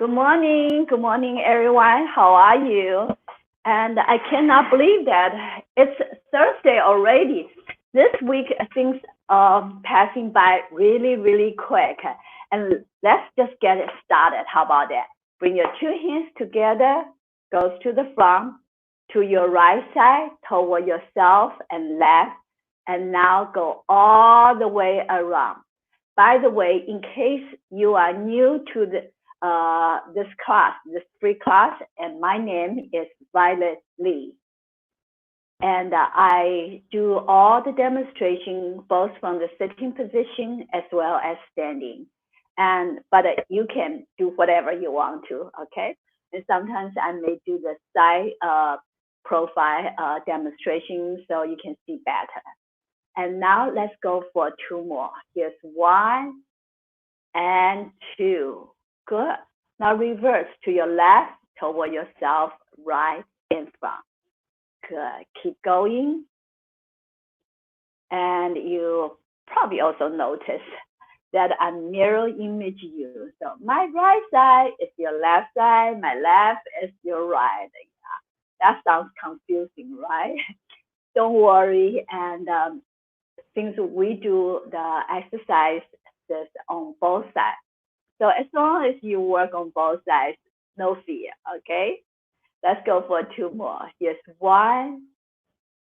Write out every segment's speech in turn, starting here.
Good morning, everyone. How are you? And I cannot believe that it's Thursday already. This week, things are passing by really, really quick. And let's just get it started. How about that? Bring your two hands together, goes to the front, to your right side, toward yourself and left, and now go all the way around. By the way, in case you are new to this class, this free class, and my name is Violet Lee. And I do all the demonstration, both from the sitting position as well as standing. But you can do whatever you want to, okay? And sometimes I may do the side profile demonstration so you can see better. And now let's go for two more. Here's one and two. Good. Now reverse to your left, toward yourself, right in front. Good. Keep going. And you probably also notice that I mirror image you. So my right side is your left side, my left is your right. Yeah. That sounds confusing, right? Don't worry. And since we do the exercises on both sides, so as long as you work on both sides, no fear, okay? Let's go for two more. Here's one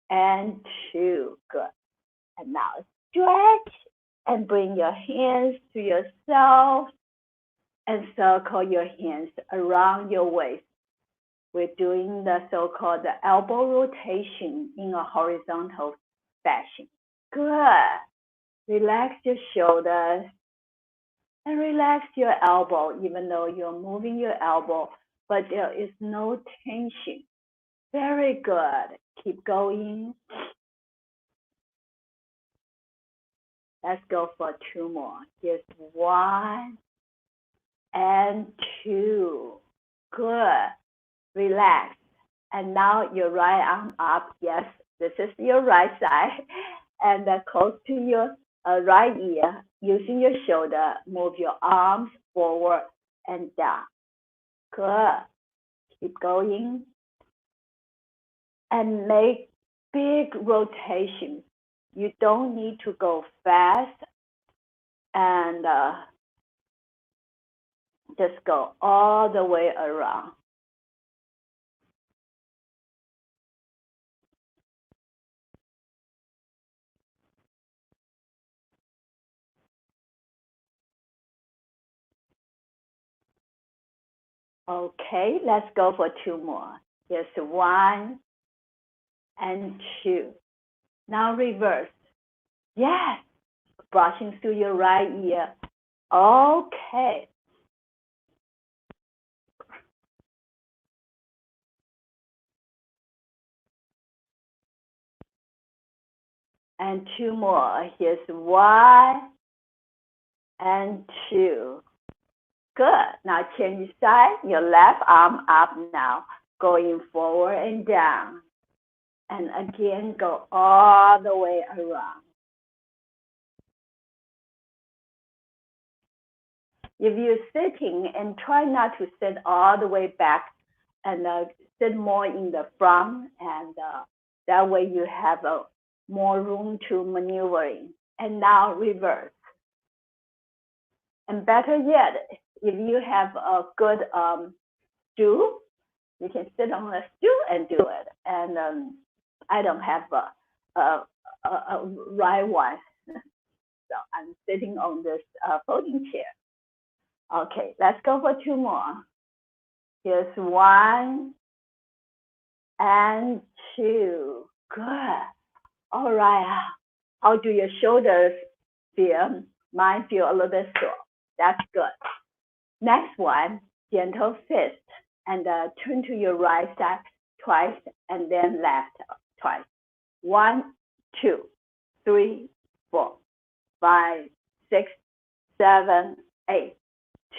and two. Good. And now stretch and bring your hands to yourself and circle your hands around your waist. We're doing the so-called elbow rotation in a horizontal fashion. Good. Relax your shoulders and relax your elbow, even though you're moving your elbow, but there is no tension. Very good. Keep going. Let's go for two more. Here's one and two. Good. Relax. And now your right arm up. Yes, this is your right side. And close to your right ear. Using your shoulder, move your arms forward and down. Good. Keep going. And make big rotations. You don't need to go fast. And just go all the way around. Okay, let's go for two more. Here's one and two. Now reverse. Yes, brushing through your right ear. Okay. And two more. Here's one and two. Good. Now change side. Your left arm up now, going forward and down. And again, go all the way around. If you're sitting, and try not to sit all the way back and sit more in the front, and that way you have more room to maneuvering. And now reverse. And better yet, if you have a good stool, you can sit on a stool and do it. And I don't have a right one, so I'm sitting on this folding chair. Okay, let's go for two more. Here's one and two. Good. All right. How do your shoulders feel? Mine feel a little bit sore. That's good. Next one, gentle fist. And turn to your right side twice and then left twice. 1, 2, 3, 4, 5, 6, 7, 8.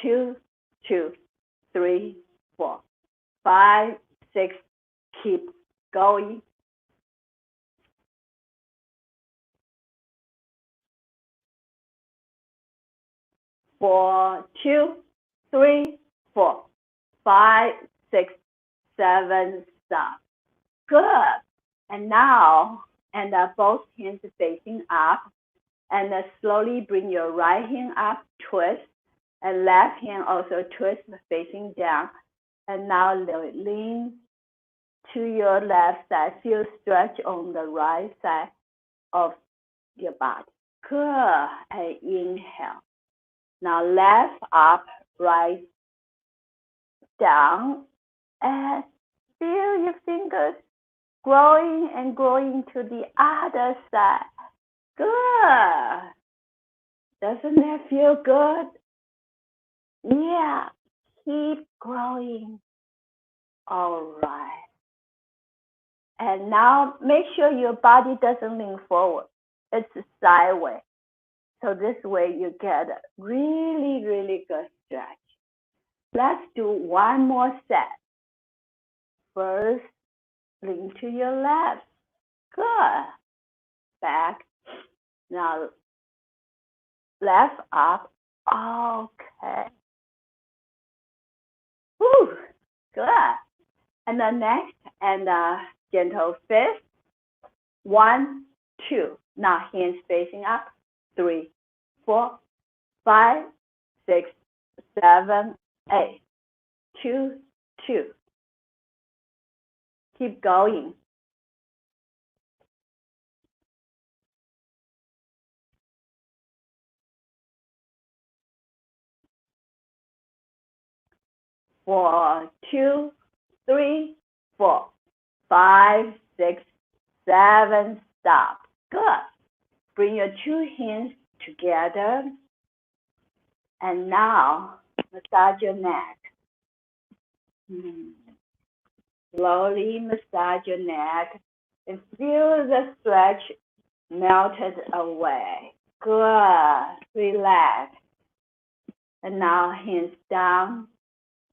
2, 2, 3, 4, 5, 6. Keep going. 4, 2, 3, 4, 5, 6, 7, stop. Good. And now, both hands facing up, and slowly bring your right hand up, twist, and left hand also twist, facing down. And now lean to your left side. Feel stretch on the right side of your body. Good. And inhale. Now left up, right down, and feel your fingers growing and growing to the other side. Good. Doesn't that feel good? Yeah. Keep growing. All right. And now make sure your body doesn't lean forward. It's sideways. So this way you get a really, really good stretch. Let's do one more set. First, lean to your left. Good. Back. Now, left up. Okay. Whew. Good. And then next, and gentle fist. 1, 2. Now hands facing up. 3, 4, 5, 6, 7, 8. 2, 2. Keep going. Four, 2, 3, 4, 5, 6, 7. Stop. Good. Bring your two hands together. And now, massage your neck. Slowly massage your neck and feel the stretch melted away. Good. Relax. And now hands down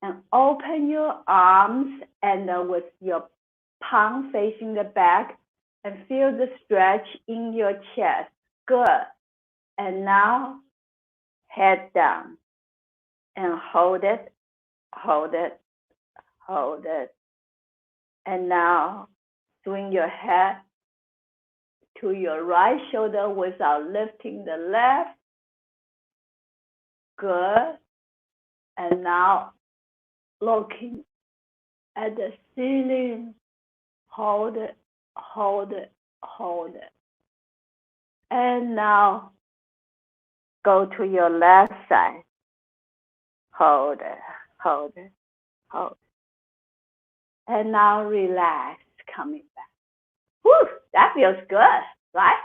and open your arms and with your palm facing the back and feel the stretch in your chest. Good. And now head down and hold it, hold it, hold it. And now swing your head to your right shoulder without lifting the left. Good. And now looking at the ceiling. Hold it, hold it, hold it. And now go to your left side. Hold it, hold it, hold it. And now relax, coming back. Whew, that feels good, right?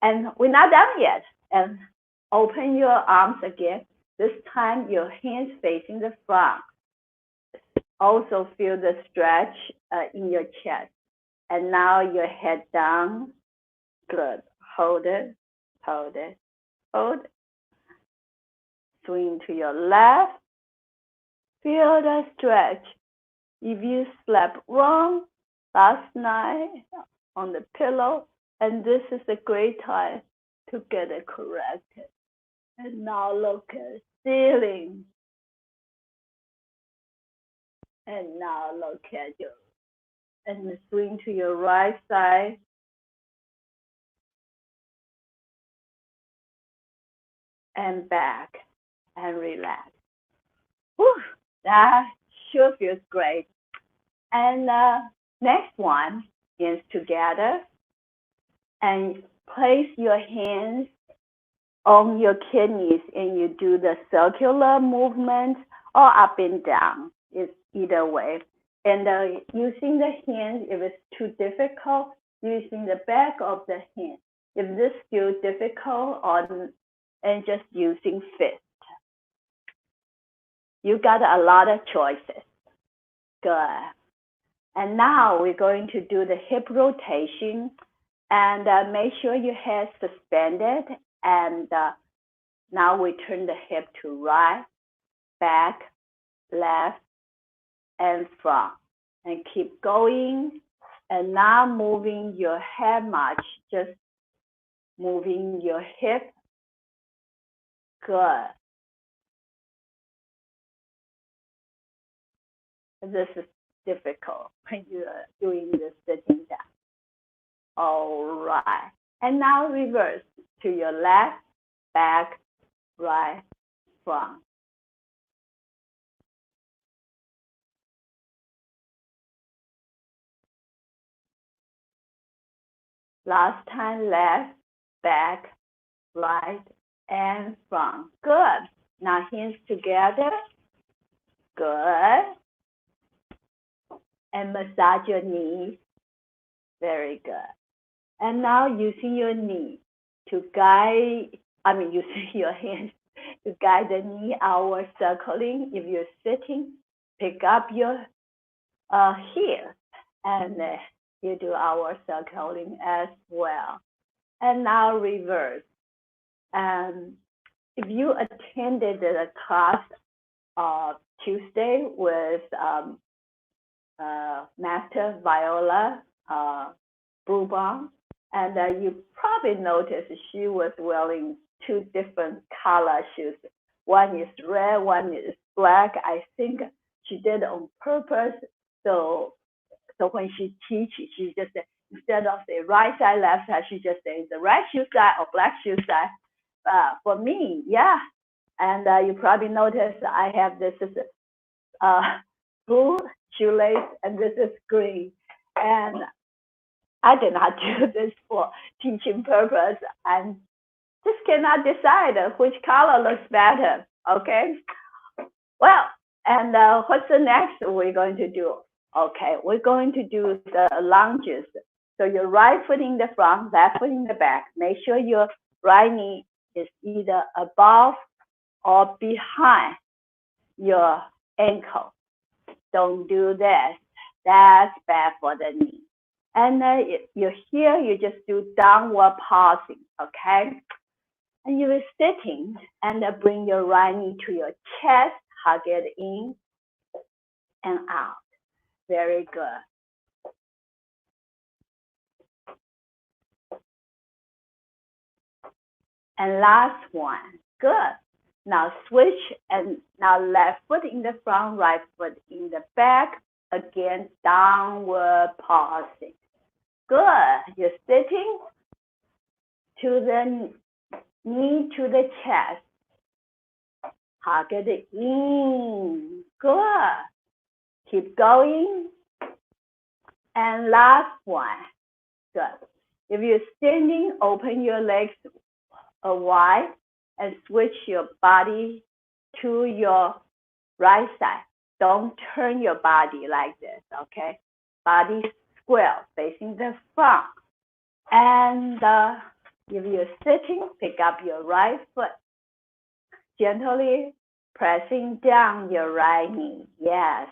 And we're not done yet. And open your arms again. This time your hands facing the front. Also feel the stretch in your chest. And now your head down. Good. Hold it, hold it, hold it. Swing to your left. Feel the stretch. If you slept wrong last night on the pillow, and this is a great time to get it corrected. And now look at the ceiling. And now look at your, and swing to your right side. And back and relax. Whew, that sure feels great. And next one is together and place your hands on your kidneys and you do the circular movement or up and down. It's either way. And using the hand, if it's too difficult, using the back of the hand. If this feels difficult, and just using fist. You got a lot of choices. Good. And now we're going to do the hip rotation and make sure your head suspended. And now we turn the hip to right, back, left, and front. And keep going. And now moving your head much, just moving your hip. Good. This is difficult when you are doing the sitting down. All right. And now reverse to your left, back, right, front. Last time, left, back, right, and front. Good. Now hands together. Good. And massage your knees. Very good. And now using your knee to guide, using your hands to guide the knee outward circling. If you're sitting, pick up your heel and you do outward circling as well. And now reverse. If you attended the class Tuesday with Master Viola Brubon, and you probably noticed she was wearing two different color shoes. One is red, one is black. I think she did it on purpose. So when she teaches, she just instead of the right side, left side, she just says the right shoe side or black shoe side. For me, yeah. And you probably noticed I have this blue shoelace and this is green. And I did not do this for teaching purpose. I just cannot decide which color looks better, okay? Well, and what's the next we're going to do? Okay, we're going to do the lunges. So your right foot in the front, left foot in the back. Make sure your right knee is either above or behind your ankle. Don't do this. That's bad for the knee. And you're here, you just do downward pausing, okay? And you're sitting and bring your right knee to your chest, hug it in and out. Very good. And last one, good. Now switch and now left foot in the front, right foot in the back. Again, downward pausing. Good. You're sitting to the knee to the chest. Hug it in. Good. Keep going. And last one. Good. If you're standing, open your legs wide and switch your body to your right side. Don't turn your body like this, okay? Body square, facing the front. And if you're sitting, pick up your right foot. Gently pressing down your right knee. Yes.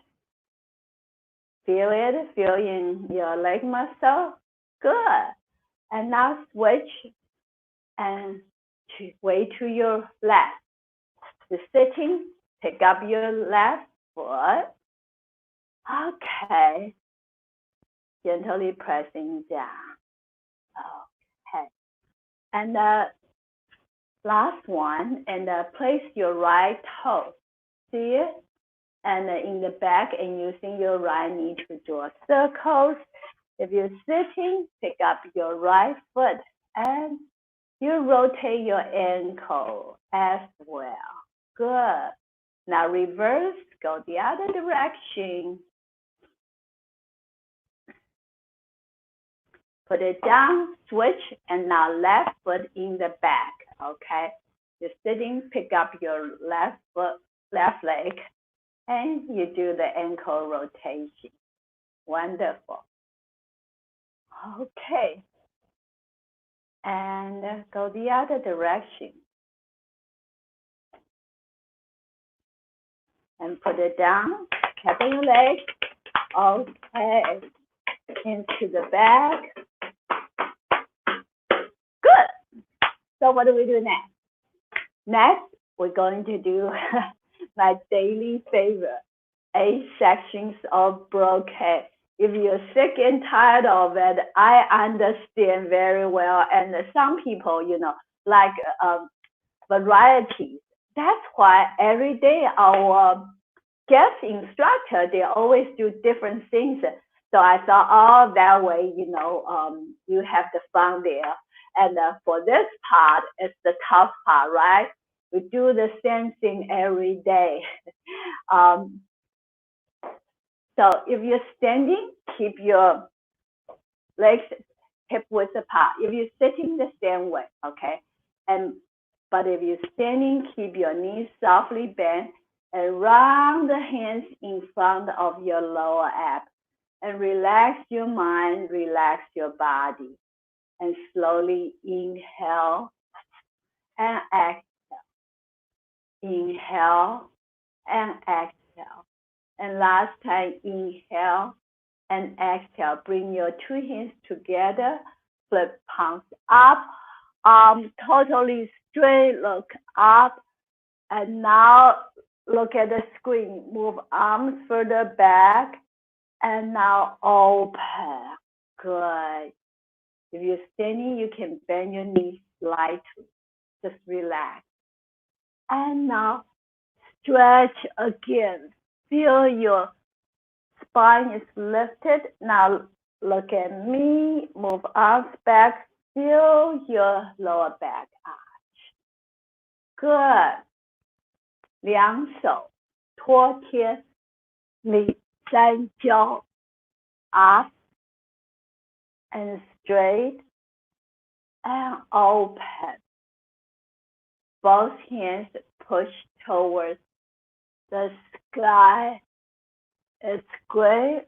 Feel it, feel in your leg muscle. Good. And now switch and way to your left. You're sitting, pick up your left foot. Okay. Gently pressing down. Okay. And last one, and place your right toe. See it? And in the back, and using your right knee to draw circles. If you're sitting, pick up your right foot and you rotate your ankle as well. Good. Now reverse, go the other direction. Put it down, switch, and now left foot in the back, okay? You're sitting, pick up your left foot, left leg, and you do the ankle rotation. Wonderful. Okay. And go the other direction. And put it down, keeping your leg, okay, into the back. Good. So what do we do next? Next, we're going to do my daily favorite, 8 sections of brocade. If you're sick and tired of it, I understand very well. And some people, like varieties. That's why every day our guest instructor, they always do different things. So I thought, oh, that way, you have the fun there. And for this part, it's the tough part, right? We do the same thing every day. So if you're standing, keep your legs hip width apart. If you're sitting, the same way, okay? But if you're standing, keep your knees softly bent and round the hands in front of your lower abs. And relax your mind, relax your body. And slowly inhale and exhale. Inhale and exhale. And last time, inhale and exhale. Bring your two hands together, flip palms up, totally straight, look up. And now look at the screen. Move arms further back. And now open. Good. If you're standing, you can bend your knees slightly. Just relax. And now stretch again. Feel your spine is lifted. Now look at me. Move arms back. Feel your lower back arch. Good. 两手托天里三焦 up and straight and open. Both hands push towards the sky. It's great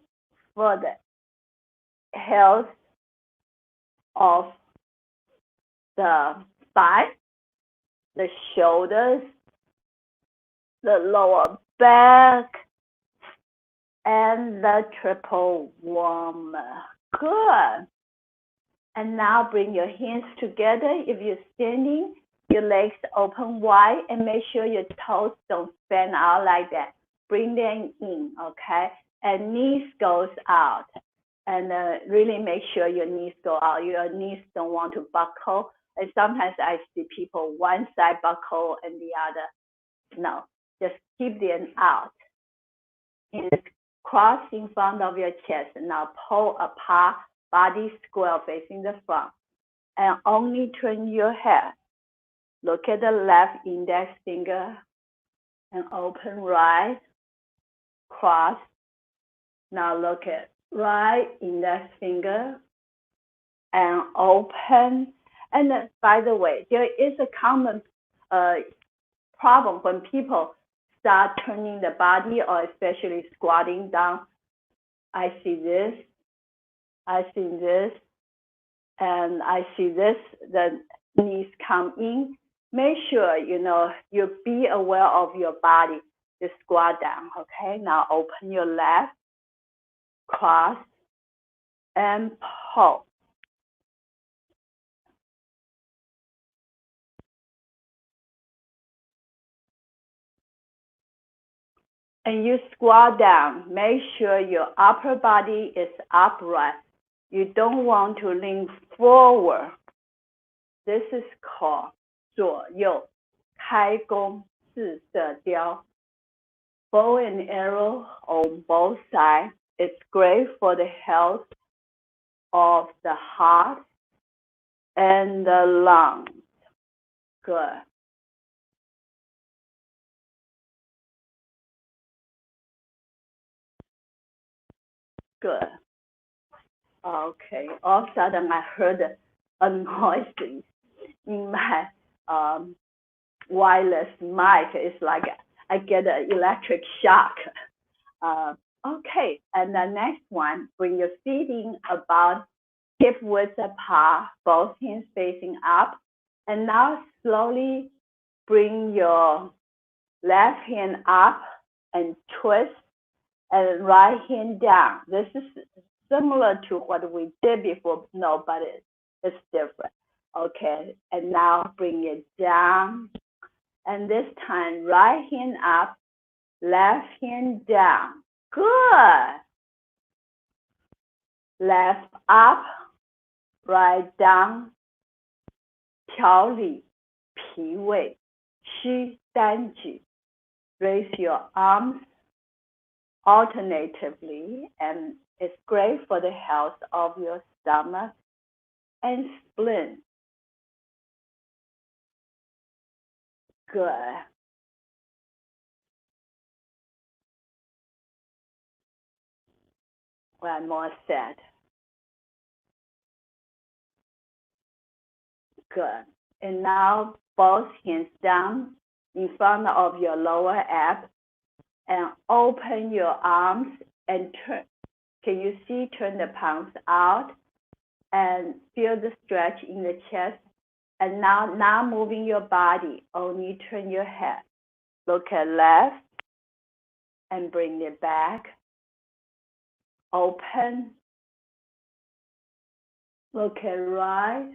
for the health of the spine, the shoulders, the lower back, and the triple warmer. Good. And now bring your hands together. If you're standing, your legs open wide and make sure your toes don't fan out like that. Bring them in, okay? And knees goes out. And really make sure your knees go out. Your knees don't want to buckle. And sometimes I see people one side buckle and the other. No, just keep them out. And cross in front of your chest. Now pull apart, body square facing the front. And only turn your head. Look at the left index finger and open right, cross. Now look at right index finger and open. And by the way, there is a common problem when people start turning the body or especially squatting down. I see this, I see this, and I see this, the knees come in. Make sure, you be aware of your body. Just squat down, okay? Now open your left, cross, and pull. And you squat down. Make sure your upper body is upright. You don't want to lean forward. This is called 左右开弓四射雕. Bow and arrow on both sides. It's great for the health of the heart and the lungs. Good. Good. Okay. All of a sudden, I heard a noise in my wireless mic. It's like I get an electric shock. Okay. And the next one, bring your feet in about hip width apart, both hands facing up. And now slowly bring your left hand up and twist, and right hand down. This is similar to what we did before, no, but it's different. Okay, and now bring it down. And this time, right hand up, left hand down. Good. Left up, right down. 调理脾胃，虚单举. Raise your arms alternatively, and it's great for the health of your stomach and spleen. Good. One more set. Good. And now both hands down in front of your lower abs and open your arms and turn. Can you see? Turn the palms out and feel the stretch in the chest. And now, not moving your body, only turn your head. Look at left and bring it back. Open. Look at right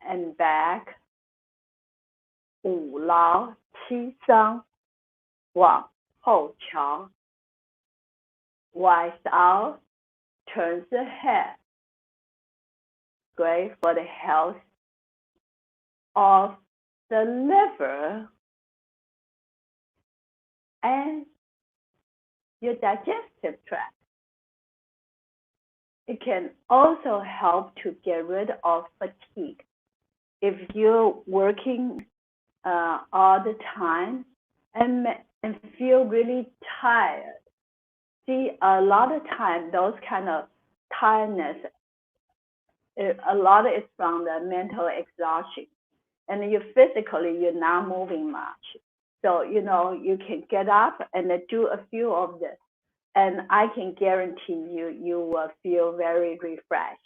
and back. 五劳七伤，往后瞧。Wise out, turns the head. Great for the health of the liver and your digestive tract. It can also help to get rid of fatigue. If you're working all the time and feel really tired, see, a lot of time those kind of tiredness, a lot is from the mental exhaustion, and you physically you're not moving much. So you can get up and do a few of this, and I can guarantee you will feel very refreshed.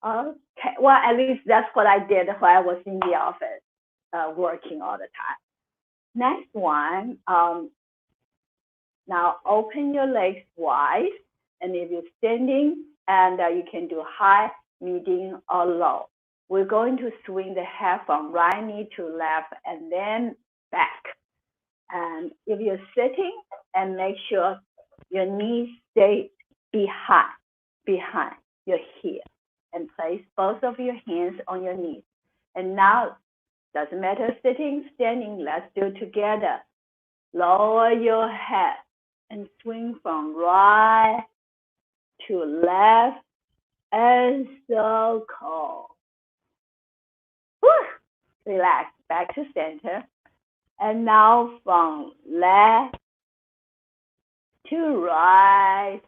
Okay, well, at least that's what I did when I was in the office working all the time. Next one, now open your legs wide, and if you're standing, and you can do high, medium, or low. We're going to swing the head from right knee to left and then back. And if you're sitting, and make sure your knees stay behind your heel, and place both of your hands on your knees. And now, doesn't matter sitting, standing, let's do it together. Lower your head and swing from right to left and circle. Whew. Relax, back to center. And now from left to right,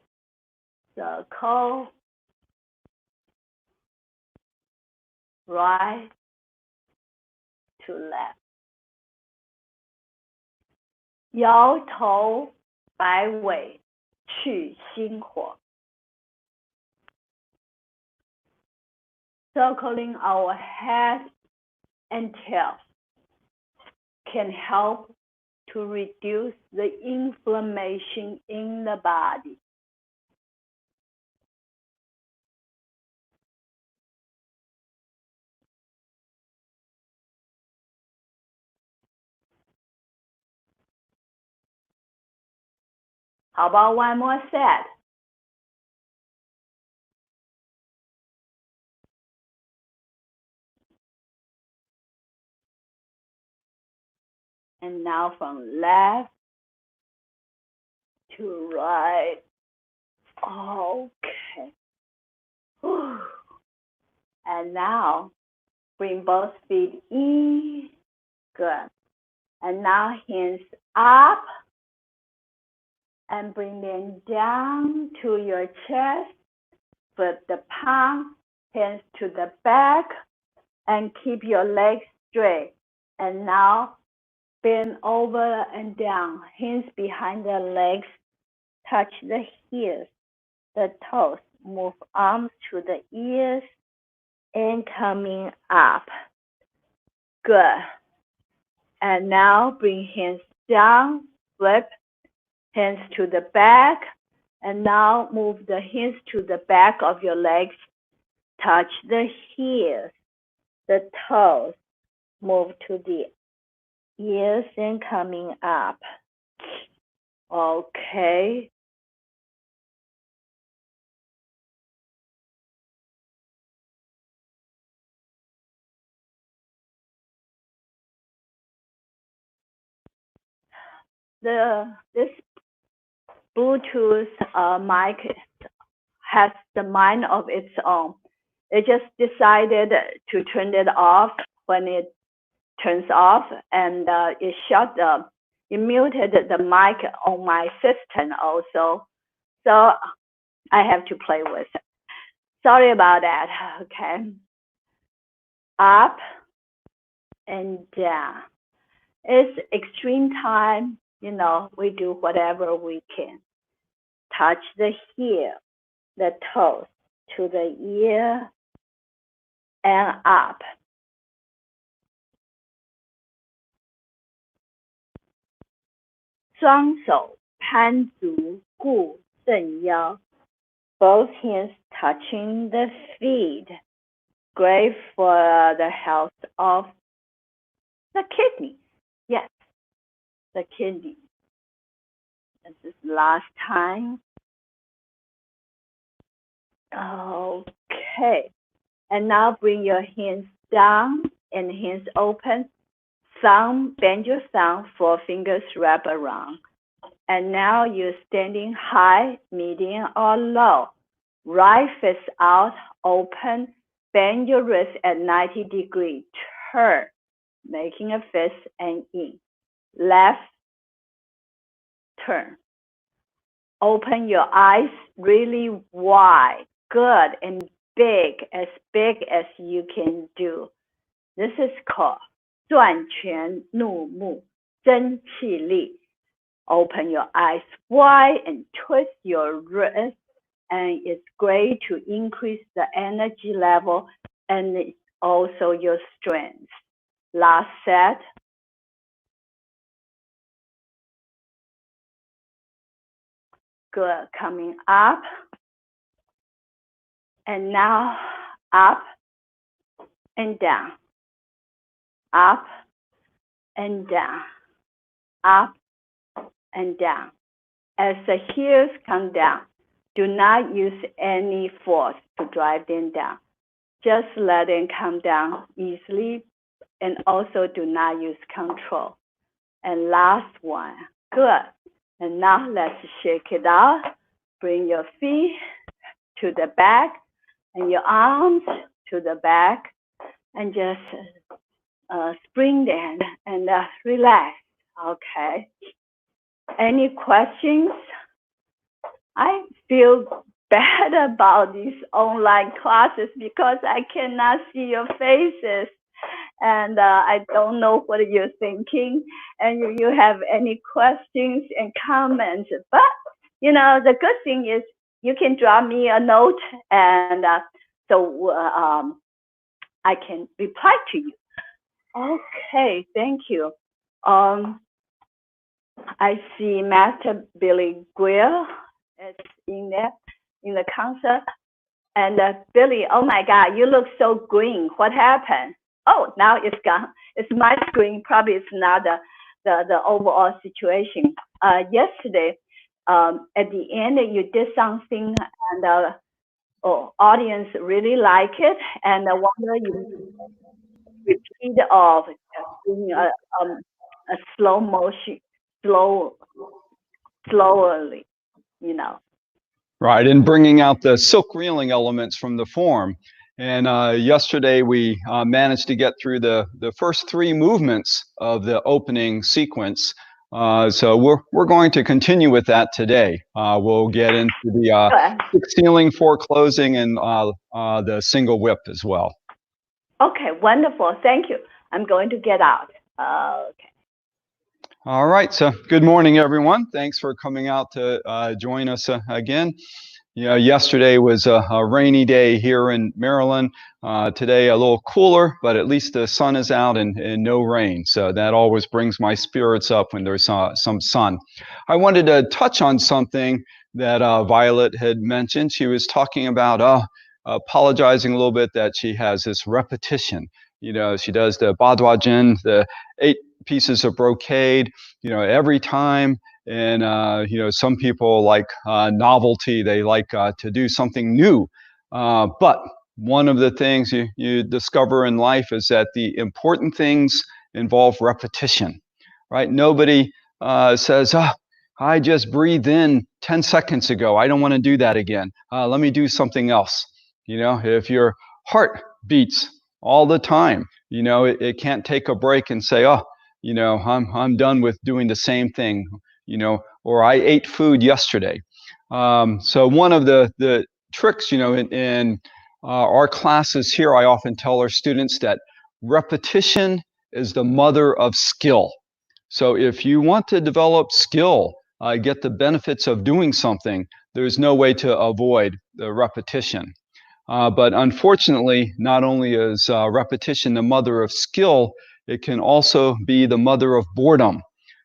circle, right to left. 摇头摆尾去心火. Circling our head and tail can help to reduce the inflammation in the body. How about one more set? And now from left to right. Okay. Whew. And now bring both feet in. Good. And now hands up and bring them down to your chest. Put the palm, hands to the back, and keep your legs straight. And now bend over and down, hands behind the legs, touch the heels, the toes, move arms to the ears, and coming up. Good. And now bring hands down, flip, hands to the back, and now move the hands to the back of your legs, touch the heels, the toes, move to the ears and coming up. Okay. This Bluetooth mic has the mind of its own. It just decided to turn it off when it turns off, and it muted the mic on my system also. So I have to play with it. Sorry about that. Okay. Up and down. It's extreme time. We do whatever we can. Touch the heel, the toes to the ear and up. Both hands touching the feet. Great for the health of the kidney. Yes, the kidney. This is last time. Okay. And now bring your hands down and hands open. Bend your thumb, 4 fingers wrap around. And now you're standing high, medium, or low. Right fist out, open. Bend your wrist at 90 degrees. Turn, making a fist and in. Left, turn. Open your eyes really wide. Good, and big as you can do. This is called 转拳怒目, 真气力. Open your eyes wide and twist your wrist, and it's great to increase the energy level and also your strength. Last set. Good. Coming up. And now up and down. Up and down. Up and down. As the heels come down, do not use any force to drive them down. Just let them come down easily, and also do not use control. And last one. Good. And now let's shake it out. Bring your feet to the back and your arms to the back, and just spring them and relax. Okay. Any questions? I feel bad about these online classes because I cannot see your faces, and I don't know what you're thinking, and you have any questions and comments. But the good thing is you can drop me a note, and so I can reply to you. Okay, thank you. I see Master Billy Grill is in there in the concert. And Billy, oh my God, you look so green. What happened? Oh, now it's gone. It's my screen. Probably it's not the overall situation. Yesterday, at the end, you did something, and audience really like it. And I wonder you repeat of doing a slow motion, slowly, Right, and bringing out the silk reeling elements from the form. And yesterday we managed to get through the first 3 movements of the opening sequence. So we're going to continue with that today. We'll get into the 6 sealing, 4 closing, and the single whip as well. Okay, wonderful. Thank you. I'm going to get out. Okay. All right, so good morning, everyone. Thanks for coming out to join us again. Yesterday was a rainy day here in Maryland. Today a little cooler, but at least the sun is out and no rain. So that always brings my spirits up when there's some sun. I wanted to touch on something that Violet had mentioned. She was talking about apologizing a little bit that she has this repetition. She does the badwajin, the 8 pieces of brocade, every time. And, some people like novelty. They like to do something new. But one of the things you discover in life is that the important things involve repetition, right? Nobody says, I just breathe in 10 seconds ago. I don't want to do that again. Let me do something else. If your heart beats all the time, it can't take a break and say, oh, I'm done with doing the same thing, or I ate food yesterday. So one of the tricks, in our classes here, I often tell our students that repetition is the mother of skill. So if you want to develop skill, get the benefits of doing something, there's no way to avoid the repetition. But unfortunately, not only is repetition the mother of skill, it can also be the mother of boredom.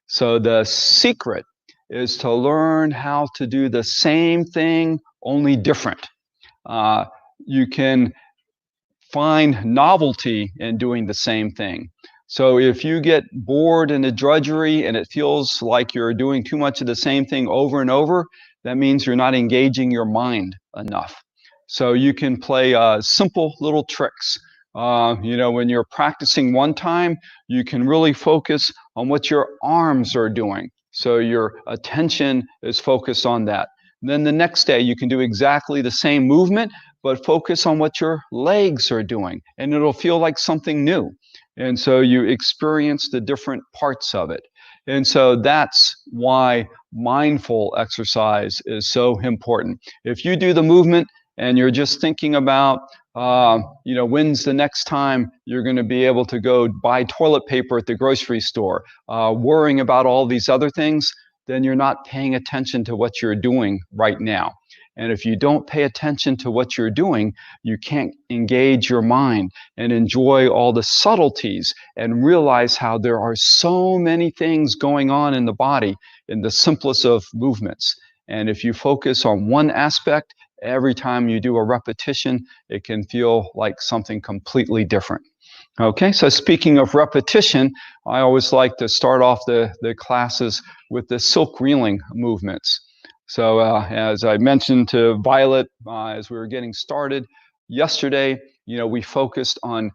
So the secret is to learn how to do the same thing, only different. You can find novelty in doing the same thing. So if you get bored in the drudgery and it feels like you're doing too much of the same thing over and over, that means you're not engaging your mind enough. So you can play simple little tricks. When you're practicing one time, you can really focus on what your arms are doing. So your attention is focused on that. And then the next day, you can do exactly the same movement, but focus on what your legs are doing, and it'll feel like something new. And so you experience the different parts of it. And so that's why mindful exercise is so important. If you do the movement and you're just thinking about, when's the next time you're going to be able to go buy toilet paper at the grocery store, worrying about all these other things, then you're not paying attention to what you're doing right now. And if you don't pay attention to what you're doing, you can't engage your mind and enjoy all the subtleties and realize how there are so many things going on in the body in the simplest of movements. And if you focus on one aspect, every time you do a repetition, it can feel like something completely different. Okay, so speaking of repetition, I always like to start off the classes with the silk reeling movements. So as I mentioned to Violet as we were getting started yesterday, we focused on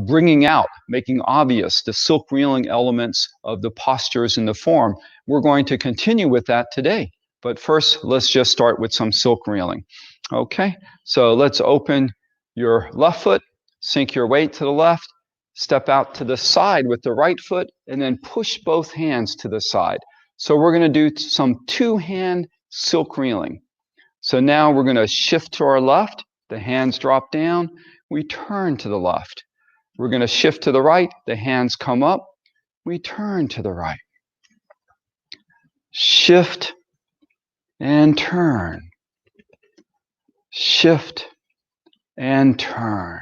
bringing out, making obvious the silk reeling elements of the postures in the form. We're going to continue with that today. But first, let's just start with some silk reeling. Okay, so let's open your left foot, sink your weight to the left, step out to the side with the right foot, and then push both hands to the side. So we're going to do some two-hand silk reeling. So now we're going to shift to our left. The hands drop down. We turn to the left. We're going to shift to the right. The hands come up. We turn to the right. Shift and turn. Shift and turn.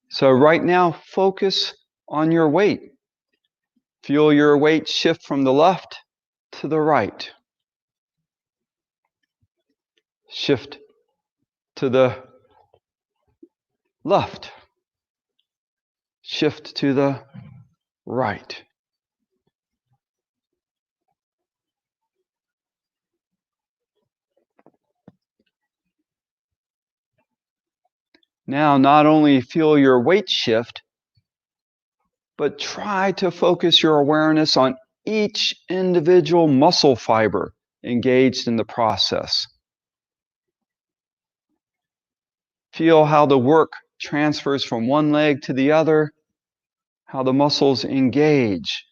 So right now, focus on your weight. Feel your weight shift from the left to the right. Shift to the left. Shift to the right. Now, not only feel your weight shift, but try to focus your awareness on each individual muscle fiber engaged in the process. Feel how the work transfers from one leg to the other, how the muscles engage.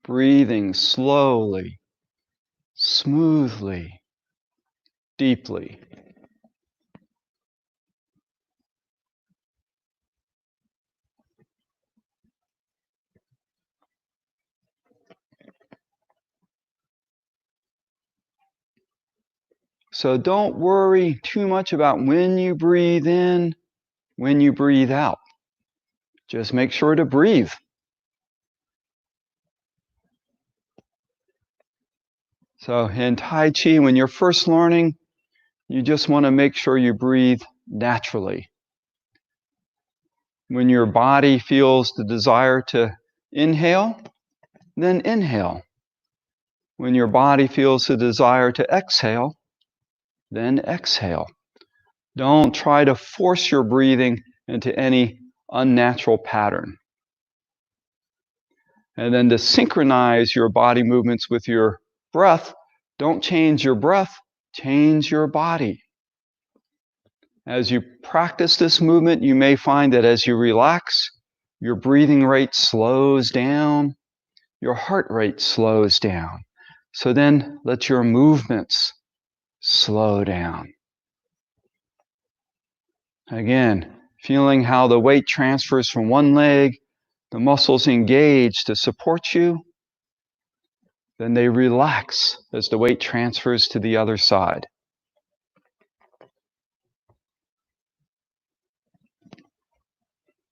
Breathing slowly, smoothly, deeply. So don't worry too much about when you breathe in, when you breathe out. Just make sure to breathe. So in Tai Chi, when you're first learning, you just want to make sure you breathe naturally. When your body feels the desire to inhale, then inhale. When your body feels the desire to exhale, then exhale. Don't try to force your breathing into any unnatural pattern. And then to synchronize your body movements with your breath, don't change your breath, change your body. As you practice this movement, you may find that as you relax, your breathing rate slows down, your heart rate slows down. So then let your movements slow down. Again, feeling how the weight transfers from one leg, the muscles engage to support you, then they relax as the weight transfers to the other side.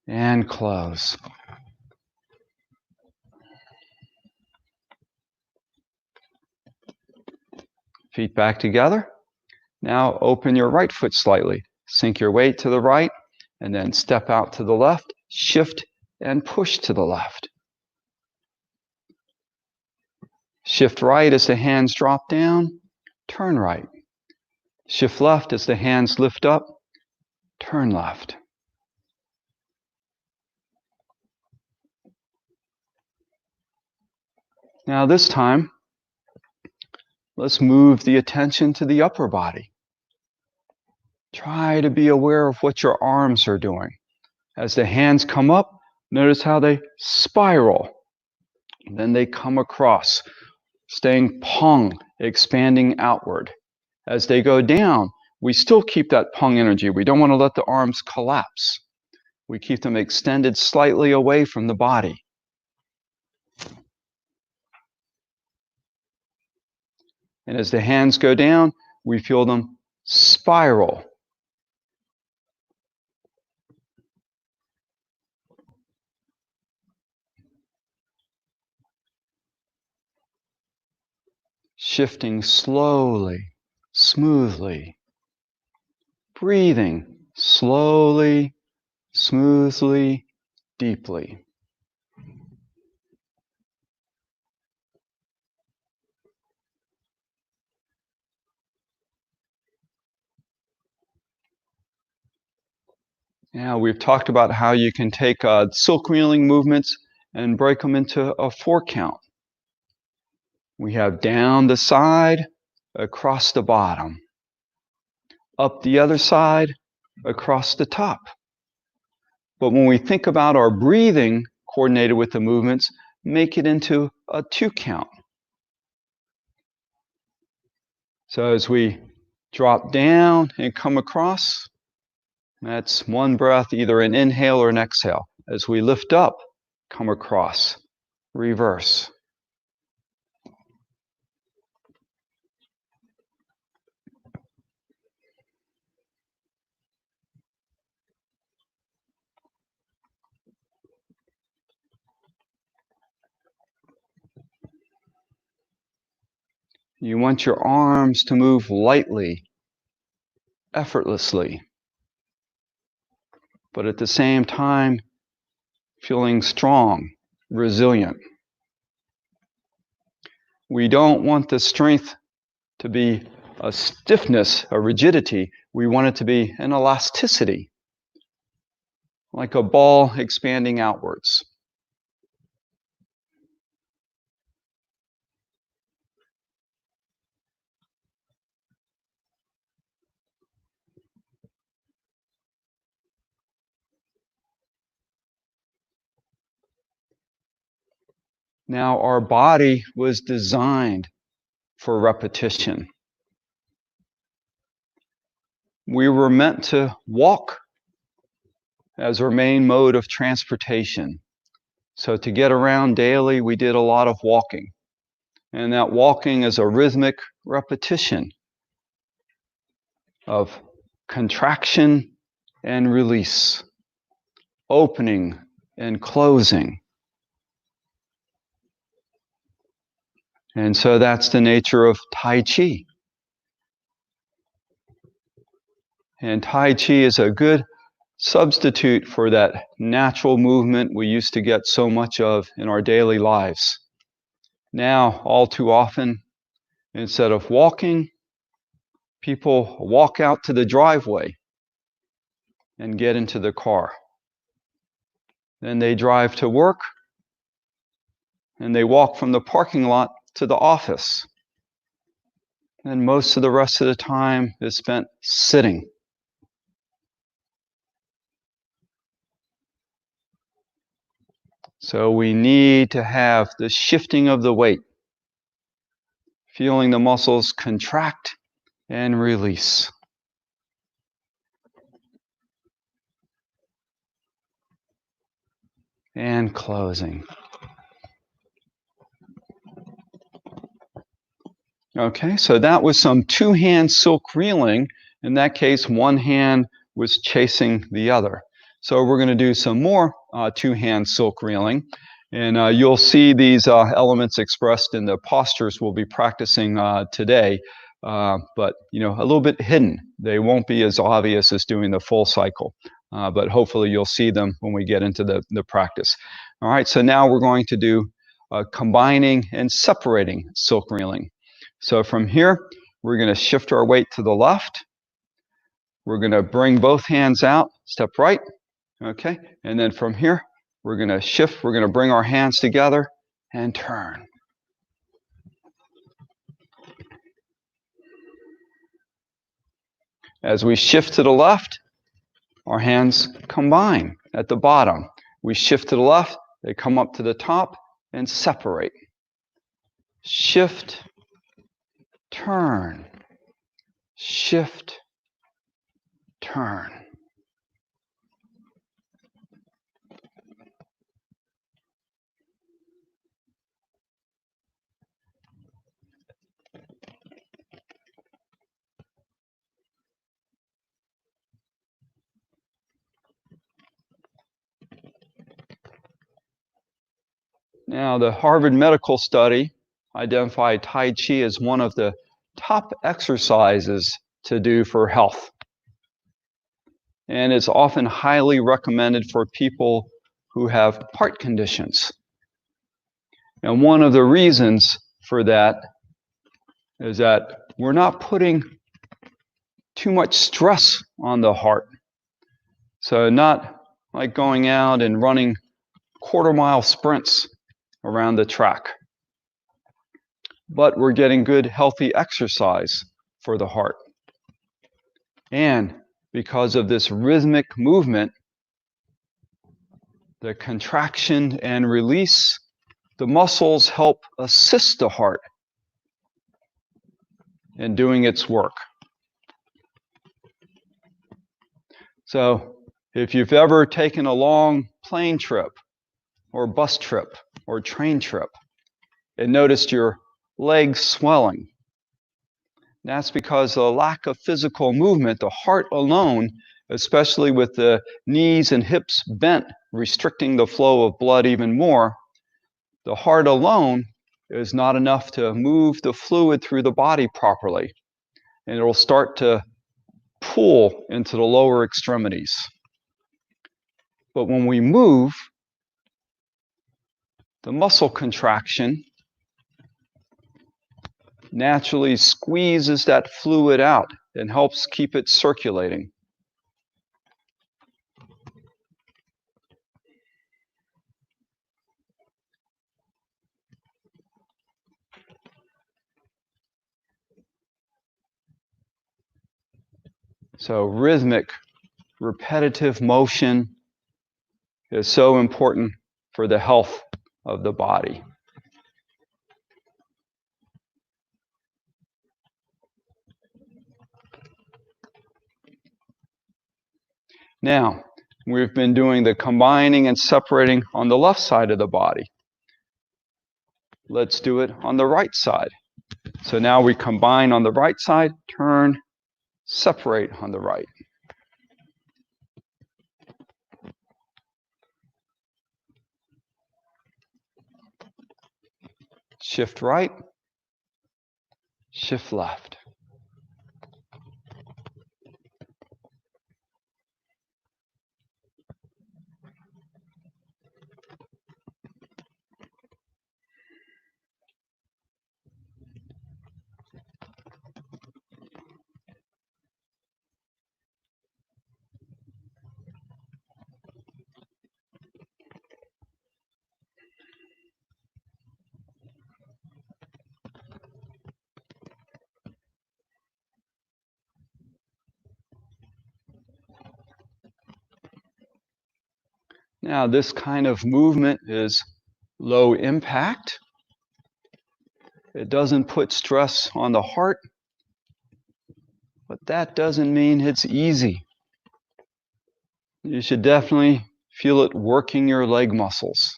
And close. Feet back together. Now open your right foot slightly. Sink your weight to the right, and then step out to the left, shift and push to the left. Shift right as the hands drop down, turn right. Shift left as the hands lift up, turn left. Now this time, let's move the attention to the upper body. Try to be aware of what your arms are doing. As the hands come up, notice how they spiral. Then they come across, staying pung, expanding outward. As they go down, we still keep that pung energy. We don't want to let the arms collapse. We keep them extended slightly away from the body. And as the hands go down, we feel them spiral. Shifting slowly, smoothly. Breathing slowly, smoothly, deeply. Now, we've talked about how you can take silk reeling movements and break them into a 4 count. We have down the side, across the bottom, up the other side, across the top. But when we think about our breathing coordinated with the movements, make it into a 2 count. So as we drop down and come across, that's one breath, either an inhale or an exhale. As we lift up, come across, reverse. You want your arms to move lightly, effortlessly, but at the same time, feeling strong, resilient. We don't want the strength to be a stiffness, a rigidity. We want it to be an elasticity, like a ball expanding outwards. Now, our body was designed for repetition. We were meant to walk as our main mode of transportation. So to get around daily, we did a lot of walking. And that walking is a rhythmic repetition of contraction and release, opening and closing. And so that's the nature of Tai Chi. And Tai Chi is a good substitute for that natural movement we used to get so much of in our daily lives. Now, all too often, instead of walking, people walk out to the driveway and get into the car. Then they drive to work and they walk from the parking lot to the office. And most of the rest of the time is spent sitting. So we need to have the shifting of the weight, feeling the muscles contract and release. And closing. Okay, so that was some two-hand silk reeling. In that case, one hand was chasing the other. So we're going to do some more two-hand silk reeling. And you'll see these elements expressed in the postures we'll be practicing today, but a little bit hidden. They won't be as obvious as doing the full cycle, but hopefully you'll see them when we get into the practice. All right, so now we're going to do combining and separating silk reeling. So from here, we're going to shift our weight to the left. We're going to bring both hands out, step right, okay? And then from here, we're going to shift. We're going to bring our hands together and turn. As we shift to the left, our hands combine at the bottom. We shift to the left, they come up to the top and separate. Shift, turn, shift, turn. Now, the Harvard Medical Study identified Tai Chi as one of the top exercises to do for health. And it's often highly recommended for people who have heart conditions. And one of the reasons for that is that we're not putting too much stress on the heart. So not like going out and running quarter-mile sprints around the track. But we're getting good, healthy exercise for the heart. And because of this rhythmic movement, the contraction and release, the muscles help assist the heart in doing its work. So if you've ever taken a long plane trip or bus trip or train trip and noticed your legs swelling, that's because of the lack of physical movement. The heart alone, especially with the knees and hips bent, restricting the flow of blood even more, the heart alone is not enough to move the fluid through the body properly. And it'll start to pull into the lower extremities. But when we move, the muscle contraction naturally squeezes that fluid out and helps keep it circulating. So rhythmic, repetitive motion is so important for the health of the body. Now, we've been doing the combining and separating on the left side of the body. Let's do it on the right side. So now we combine on the right side, turn, separate on the right. Shift right, shift left. Now, this kind of movement is low impact. It doesn't put stress on the heart, but that doesn't mean it's easy. You should definitely feel it working your leg muscles.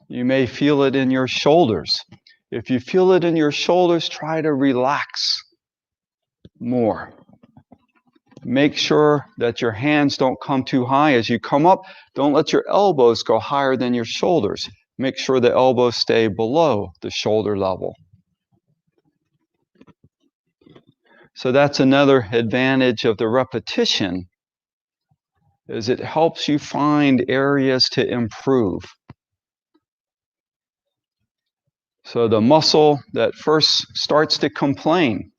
You may feel it in your shoulders. If you feel it in your shoulders, try to relax more. Make sure that your hands don't come too high. As you come up, don't let your elbows go higher than your shoulders. Make sure the elbows stay below the shoulder level. So that's another advantage of the repetition, is it helps you find areas to improve. So the muscle that first starts to complain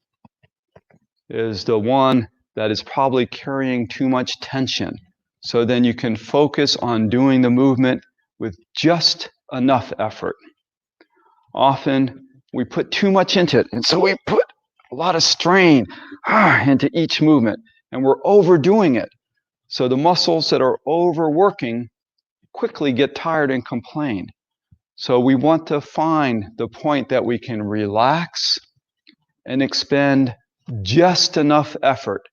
is the one that is probably carrying too much tension. So then you can focus on doing the movement with just enough effort. Often we put too much into it, and so we put a lot of strain into each movement, and we're overdoing it. So the muscles that are overworking quickly get tired and complain. So we want to find the point that we can relax and expend just enough effort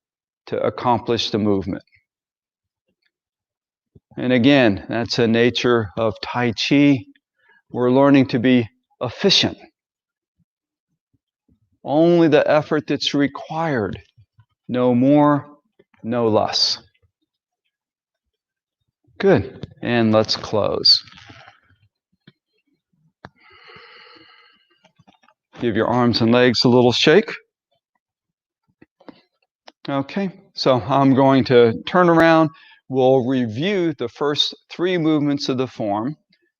to accomplish the movement. And again, that's a nature of Tai Chi. We're learning to be efficient. Only the effort that's required, no more, no less. Good. And let's close. Give your arms and legs a little shake. Okay, so I'm going to turn around. We'll review the first 3 movements of the form.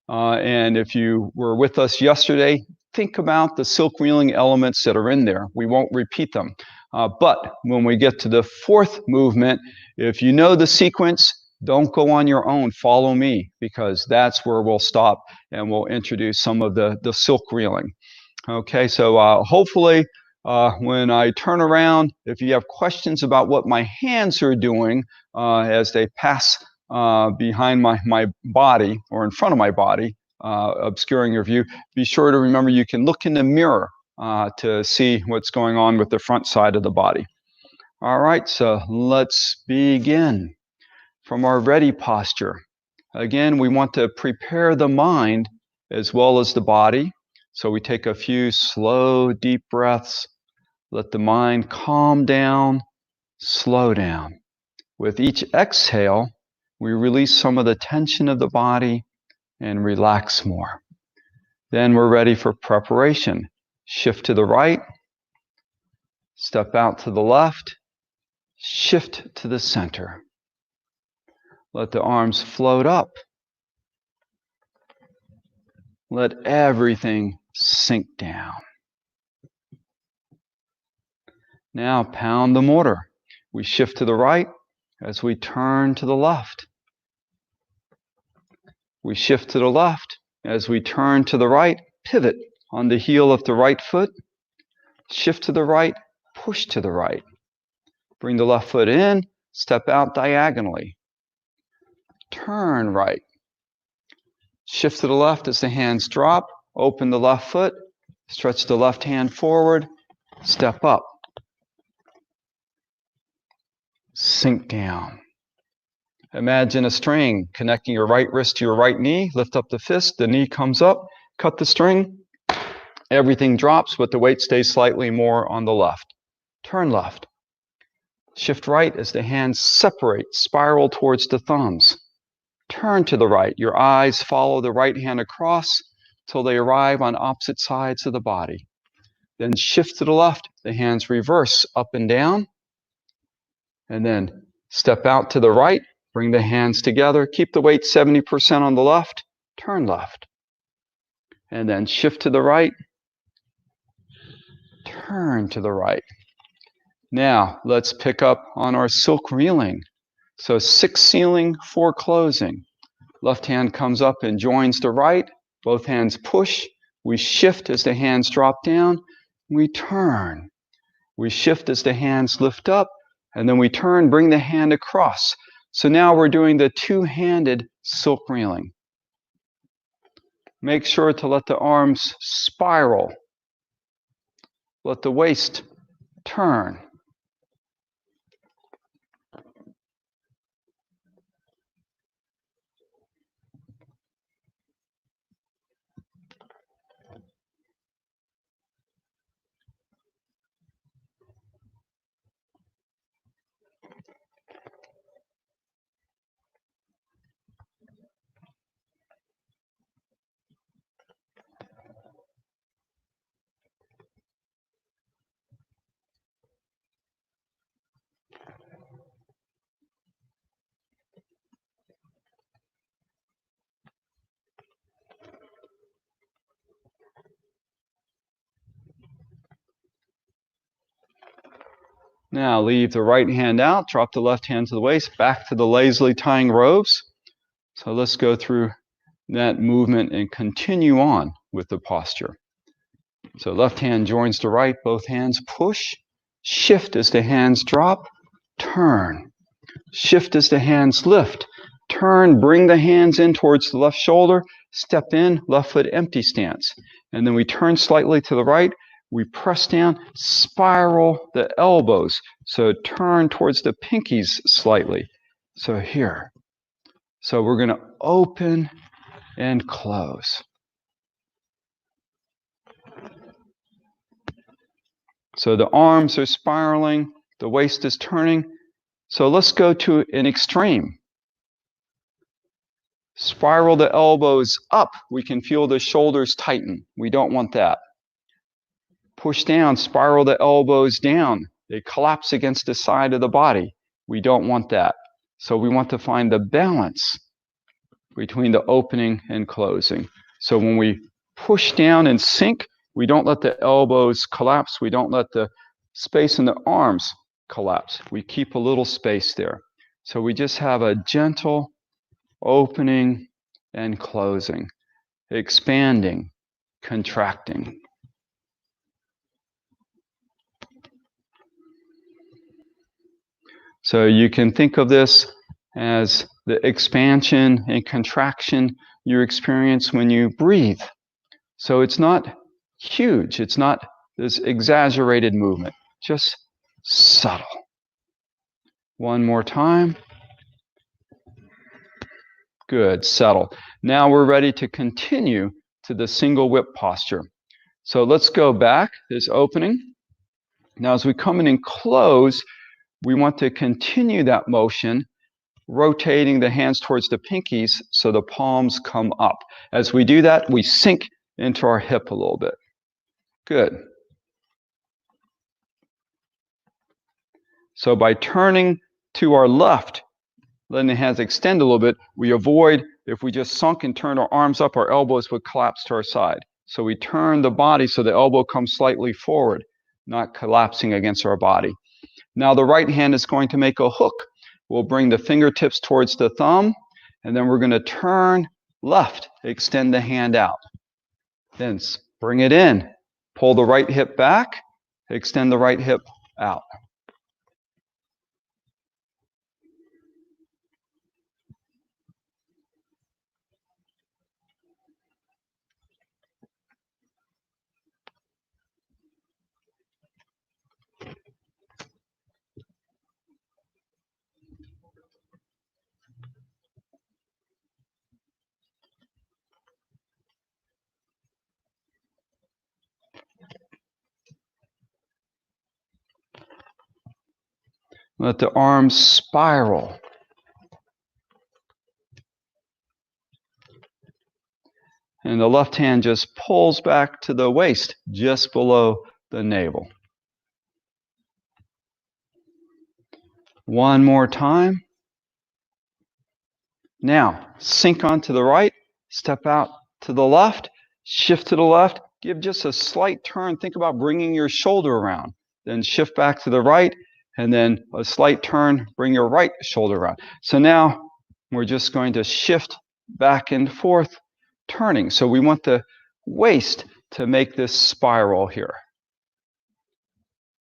And if you were with us yesterday, think about the silk reeling elements that are in there. We won't repeat them. But when we get to the 4th movement, if you know the sequence, don't go on your own. Follow me, because that's where we'll stop and we'll introduce some of the silk reeling. Okay, so hopefully when I turn around, if you have questions about what my hands are doing as they pass behind my body or in front of my body, obscuring your view, be sure to remember you can look in the mirror to see what's going on with the front side of the body. All right, so let's begin from our ready posture. Again, we want to prepare the mind as well as the body. So we take a few slow, deep breaths. Let the mind calm down, slow down. With each exhale, we release some of the tension of the body and relax more. Then we're ready for preparation. Shift to the right, step out to the left, shift to the center. Let the arms float up. Let everything sink down. Now pound the mortar. We shift to the right as we turn to the left. We shift to the left as we turn to the right, pivot on the heel of the right foot, shift to the right, push to the right. Bring the left foot in, step out diagonally. Turn right. Shift to the left as the hands drop, open the left foot, stretch the left hand forward, step up. Sink down. Imagine a string connecting your right wrist to your right knee. Lift up the fist, the knee comes up, cut the string. Everything drops, but the weight stays slightly more on the left. Turn left. Shift right as the hands separate, spiral towards the thumbs. Turn to the right. Your eyes follow the right hand across till they arrive on opposite sides of the body. Then shift to the left. The hands reverse up and down. And then step out to the right. Bring the hands together. Keep the weight 70% on the left. Turn left. And then shift to the right. Turn to the right. Now, let's pick up on our silk reeling. So 6 sealing, 4 closing. Left hand comes up and joins the right. Both hands push. We shift as the hands drop down. We turn. We shift as the hands lift up, and then we turn, bring the hand across. So now we're doing the two-handed silk reeling. Make sure to let the arms spiral. Let the waist turn. Now leave the right hand out, drop the left hand to the waist, back to the lazily tying robes. So let's go through that movement and continue on with the posture. So left hand joins the right, both hands push, shift as the hands drop, turn. Shift as the hands lift, turn, bring the hands in towards the left shoulder, step in, left foot empty stance. And then we turn slightly to the right, we press down, spiral the elbows. So turn towards the pinkies slightly. So here. So we're going to open and close. So the arms are spiraling, the waist is turning. So let's go to an extreme. Spiral the elbows up. We can feel the shoulders tighten. We don't want that. Push down, spiral the elbows down. They collapse against the side of the body. We don't want that. So we want to find the balance between the opening and closing. So when we push down and sink, we don't let the elbows collapse. We don't let the space in the arms collapse. We keep a little space there. So we just have a gentle opening and closing, expanding, contracting. So you can think of this as the expansion and contraction you experience when you breathe. So it's not huge. It's not this exaggerated movement, just subtle. One more time. Good, settle. Now we're ready to continue to the single whip posture. So let's go back, this opening. Now as we come in and close, we want to continue that motion, rotating the hands towards the pinkies so the palms come up. As we do that, we sink into our hip a little bit. Good. So by turning to our left, letting the hands extend a little bit, we avoid, if we just sunk and turned our arms up, our elbows would collapse to our side. So we turn the body so the elbow comes slightly forward, not collapsing against our body. Now the right hand is going to make a hook. We'll bring the fingertips towards the thumb, and then we're going to turn left, extend the hand out. Then bring it in, pull the right hip back, extend the right hip out. Let the arms spiral. And the left hand just pulls back to the waist, just below the navel. One more time. Now, sink onto the right, step out to the left, shift to the left, give just a slight turn. Think about bringing your shoulder around. Then shift back to the right, and then a slight turn, bring your right shoulder around. So now we're just going to shift back and forth, turning. So we want the waist to make this spiral here.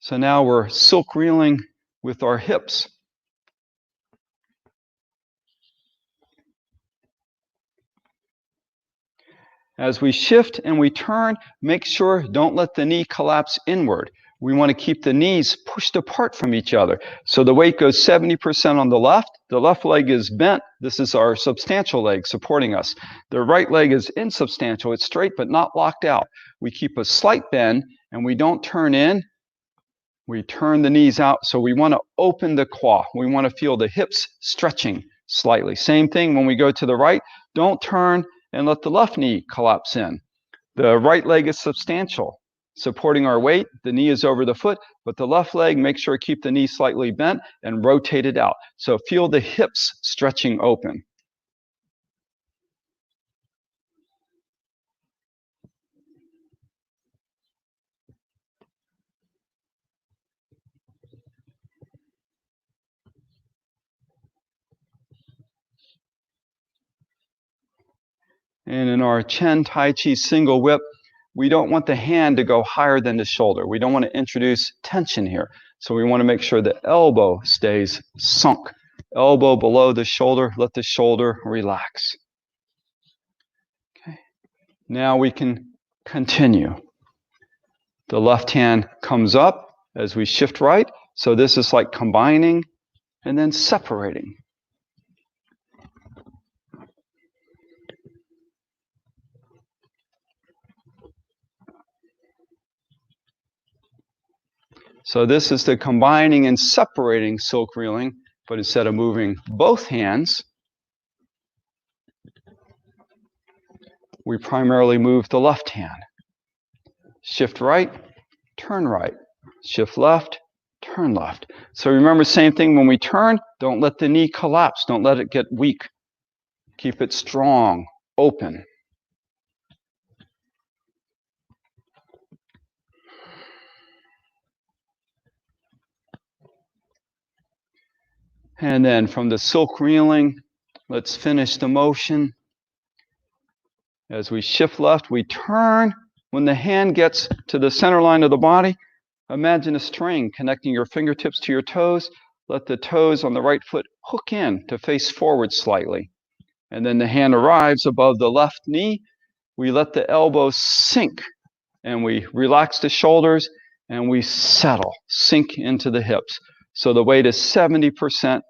So now we're silk reeling with our hips. As we shift and we turn, make sure don't let the knee collapse inward. We want to keep the knees pushed apart from each other. So the weight goes 70% on the left leg is bent. This is our substantial leg supporting us. The right leg is insubstantial. It's straight but not locked out. We keep a slight bend and we don't turn in. We turn the knees out. So we want to open the quad. We want to feel the hips stretching slightly. Same thing when we go to the right. Don't turn and let the left knee collapse in. The right leg is substantial, supporting our weight. The knee is over the foot, but the left leg, make sure to keep the knee slightly bent and rotate it out. So feel the hips stretching open. And in our Chen Tai Chi single whip, we don't want the hand to go higher than the shoulder. We don't want to introduce tension here. So we want to make sure the elbow stays sunk. Elbow below the shoulder, let the shoulder relax. Okay. Now we can continue. The left hand comes up as we shift right. So this is like combining and then separating. So this is the combining and separating silk reeling, but instead of moving both hands, we primarily move the left hand. Shift right, turn right. Shift left, turn left. So remember, same thing when we turn, don't let the knee collapse. Don't let it get weak. Keep it strong, open. And then from the silk reeling, let's finish the motion. As we shift left, we turn. When the hand gets to the center line of the body, imagine a string connecting your fingertips to your toes. Let the toes on the right foot hook in to face forward slightly. And then the hand arrives above the left knee. We let the elbow sink and we relax the shoulders and we settle, sink into the hips. So the weight is 70%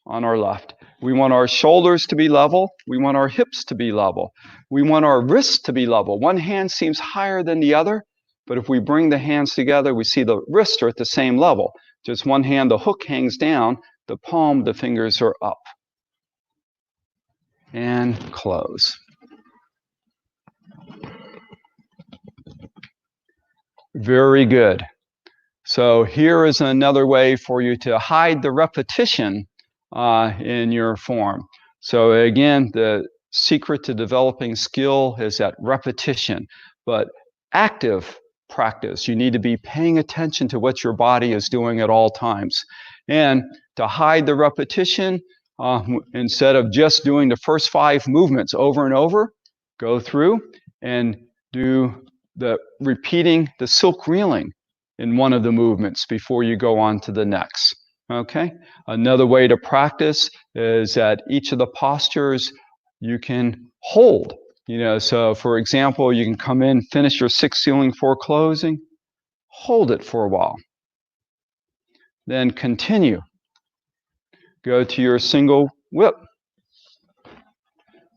on our left. We want our shoulders to be level. We want our hips to be level. We want our wrists to be level. One hand seems higher than the other, but if we bring the hands together, we see the wrists are at the same level. Just one hand, the hook hangs down, the palm, the fingers are up. And close. Very good. So here is another way for you to hide the repetition in your form. So again, the secret to developing skill is that repetition, but active practice. You need to be paying attention to what your body is doing at all times. And to hide the repetition, instead of just doing the first 5 movements over and over, go through and do the repeating the silk reeling in one of the movements before you go on to the next. Okay? Another way to practice is that each of the postures you can hold. So for example, you can come in, finish your 6 sealing 4 closing, hold it for a while. Then continue. Go to your single whip.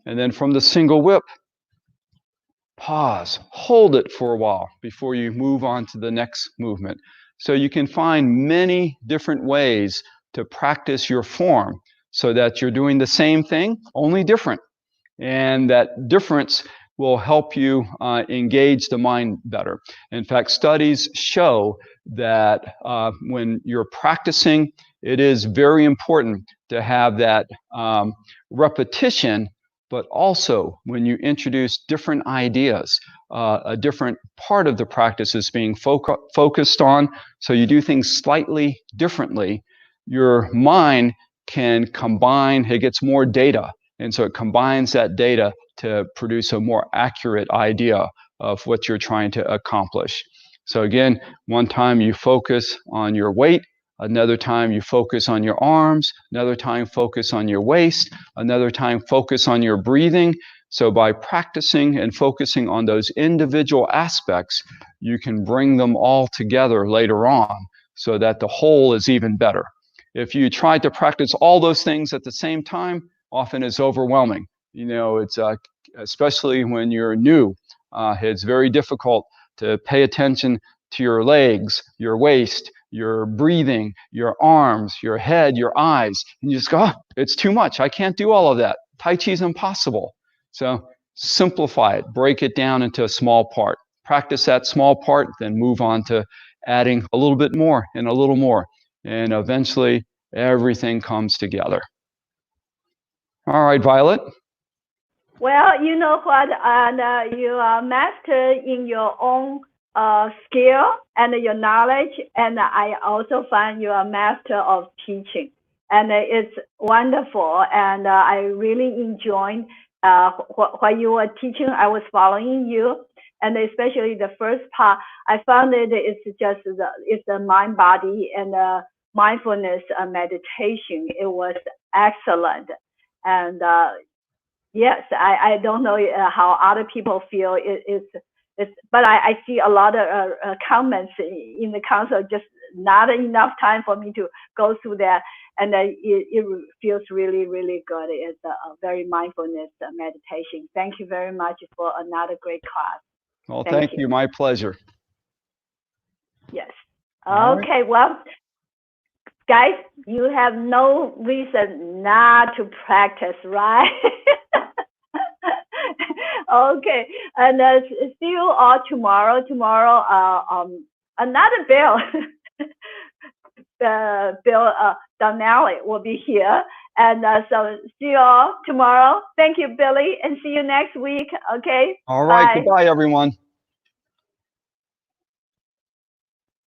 And then from the single whip, pause, hold it for a while before you move on to the next movement. So you can find many different ways to practice your form so that you're doing the same thing, only different. And that difference will help you engage the mind better. In fact, studies show that when you're practicing, it is very important to have that repetition, but also when you introduce different ideas, a different part of the practice is being focused on, so you do things slightly differently, your mind can combine, it gets more data, and so it combines that data to produce a more accurate idea of what you're trying to accomplish. So again, one time you focus on your weight, another time you focus on your arms, another time focus on your waist, another time focus on your breathing. So by practicing and focusing on those individual aspects, you can bring them all together later on so that the whole is even better. If you try to practice all those things at the same time, often it's overwhelming. It's especially when you're new, it's very difficult to pay attention to your legs, your waist, your breathing, your arms, your head, your eyes. And you just go, oh, it's too much. I can't do all of that. Tai Chi is impossible. So simplify it, break it down into a small part. Practice that small part, then move on to adding a little bit more and a little more. And eventually everything comes together. All right, Violet. Well, you know what, and you are master in your own skill and your knowledge, and I also find you are master of teaching, and it's wonderful, and I really enjoyed what you were teaching. I was following you, and especially the first part, I found it's just it's the mind, body, and mindfulness meditation. It was excellent, and yes, I don't know how other people feel. But I see a lot of comments in the council. Just not enough time for me to go through that, and it feels really, really good. It's a very mindfulness meditation. Thank you very much for another great class. Well, thank you. My pleasure. Yes. Okay. Right. Well, guys, you have no reason not to practice, right? Okay, and see you all tomorrow. Another Bill, Bill Donnelly will be here, and so see you all tomorrow. Thank you, Billy, and see you next week. Okay. All right. Bye. Goodbye, everyone.